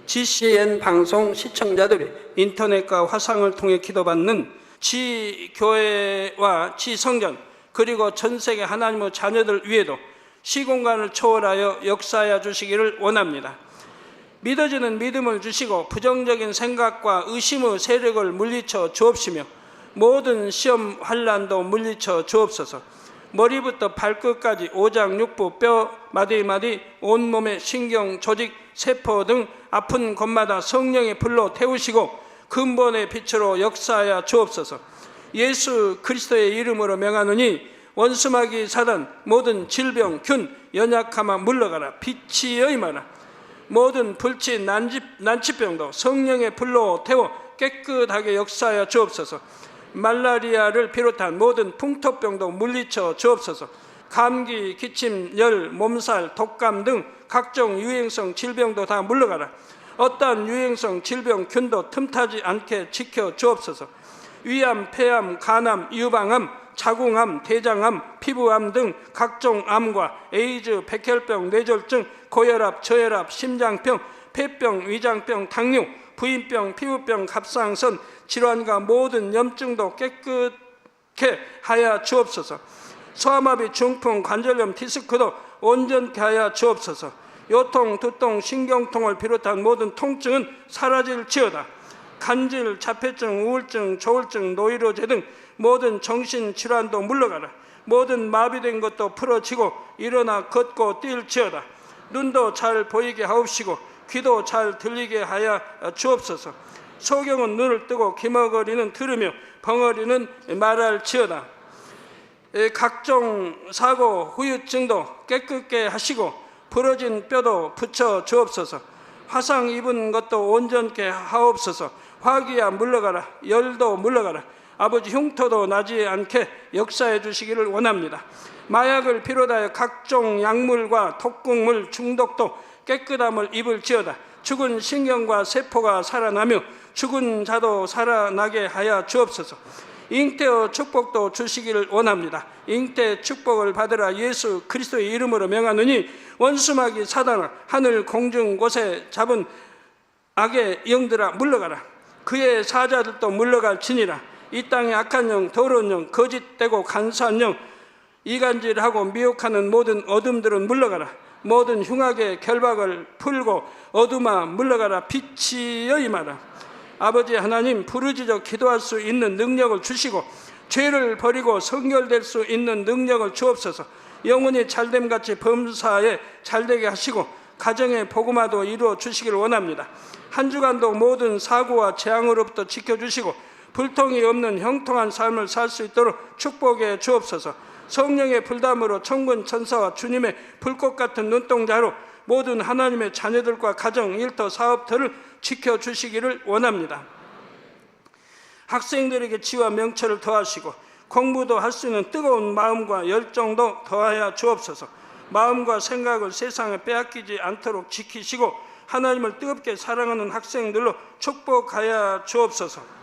S1: GCN 방송 시청자들이 인터넷과 화상을 통해 기도받는 지교회와 지성전 그리고 전세계 하나님의 자녀들 위에도 시공간을 초월하여 역사하여 주시기를 원합니다. 믿어지는 믿음을 주시고 부정적인 생각과 의심의 세력을 물리쳐 주옵시며 모든 시험 환난도 물리쳐 주옵소서. 머리부터 발끝까지 오장육부, 뼈, 마디마디, 온몸의 신경, 조직, 세포 등 아픈 곳마다 성령의 불로 태우시고 근본의 빛으로 역사하여 주옵소서. 예수 그리스도의 이름으로 명하노니 원수마귀 사단 모든 질병, 균, 연약함아 물러가라. 빛이 여임하라. 모든 불치, 난치병도 성령의 불로 태워 깨끗하게 역사하여 주옵소서. 말라리아를 비롯한 모든 풍토병도 물리쳐 주옵소서. 감기, 기침, 열, 몸살, 독감 등 각종 유행성 질병도 다 물러가라. 어떠한 유행성 질병, 균도 틈타지 않게 지켜 주옵소서. 위암, 폐암, 간암, 유방암, 자궁암, 대장암, 피부암 등 각종 암과 에이즈, 백혈병, 뇌졸중, 고혈압, 저혈압, 심장병, 폐병, 위장병, 당뇨, 부인병, 피부병, 갑상선 질환과 모든 염증도 깨끗게 하여 주옵소서. 소아마비, 중풍, 관절염, 디스크도 온전케 하여 주옵소서. 요통, 두통, 신경통을 비롯한 모든 통증은 사라질지어다. 간질, 자폐증, 우울증, 조울증, 노이로제 등 모든 정신질환도 물러가라. 모든 마비된 것도 풀어지고 일어나 걷고 뛸지어다. 눈도 잘 보이게 하옵시고 귀도 잘 들리게 하여 주옵소서. 소경은 눈을 뜨고 기머거리는 들으며 벙어리는 말할지어다. 각종 사고, 후유증도 깨끗게 하시고 부러진 뼈도 붙여 주옵소서. 화상 입은 것도 온전케 하옵소서. 화기야 물러가라. 열도 물러가라. 아버지 흉터도 나지 않게 역사해 주시기를 원합니다. 마약을 비롯하여 각종 약물과 독극물 중독도 깨끗함을 입을지어다. 죽은 신경과 세포가 살아나며 죽은 자도 살아나게 하여 주옵소서. 잉태의 축복도 주시기를 원합니다. 잉태 축복을 받으라. 예수 그리스도의 이름으로 명하노니 원수마귀 사단아, 하늘 공중 곳에 잡은 악의 영들아 물러가라. 그의 사자들도 물러갈지니라. 이 땅의 악한 영, 더러운 영, 거짓되고 간사한 영, 이간질하고 미혹하는 모든 어둠들은 물러가라. 모든 흉악의 결박을 풀고 어둠아 물러가라. 빛이여 임하라. 아버지 하나님, 부르짖어 기도할 수 있는 능력을 주시고 죄를 버리고 성결될 수 있는 능력을 주옵소서. 영혼이 잘됨같이 범사에 잘되게 하시고 가정의 복음화도 이루어 주시기를 원합니다. 한 주간도 모든 사고와 재앙으로부터 지켜주시고 불통이 없는 형통한 삶을 살 수 있도록 축복해 주옵소서. 성령의 불담으로 천군 천사와 주님의 불꽃 같은 눈동자로 모든 하나님의 자녀들과 가정, 일터, 사업터를 지켜주시기를 원합니다. 학생들에게 지와 명철을 더하시고 공부도 할 수 있는 뜨거운 마음과 열정도 더하여 주옵소서. 마음과 생각을 세상에 빼앗기지 않도록 지키시고 하나님을 뜨겁게 사랑하는 학생들로 축복하여 주옵소서.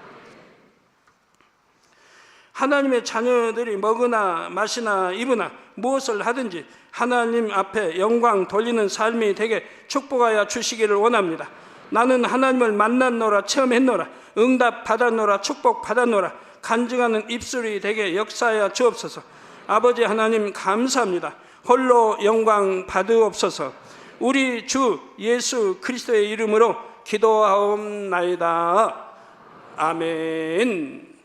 S1: 하나님의 자녀들이 먹으나 마시나 입으나 무엇을 하든지 하나님 앞에 영광 돌리는 삶이 되게 축복하여 주시기를 원합니다. 나는 하나님을 만났노라, 체험했노라, 응답 받았노라, 축복 받았노라, 간증하는 입술이 되게 역사하여 주옵소서. 아버지 하나님 감사합니다. 홀로 영광 받으옵소서. 우리 주 예수 그리스도의 이름으로 기도하옵나이다. 아멘.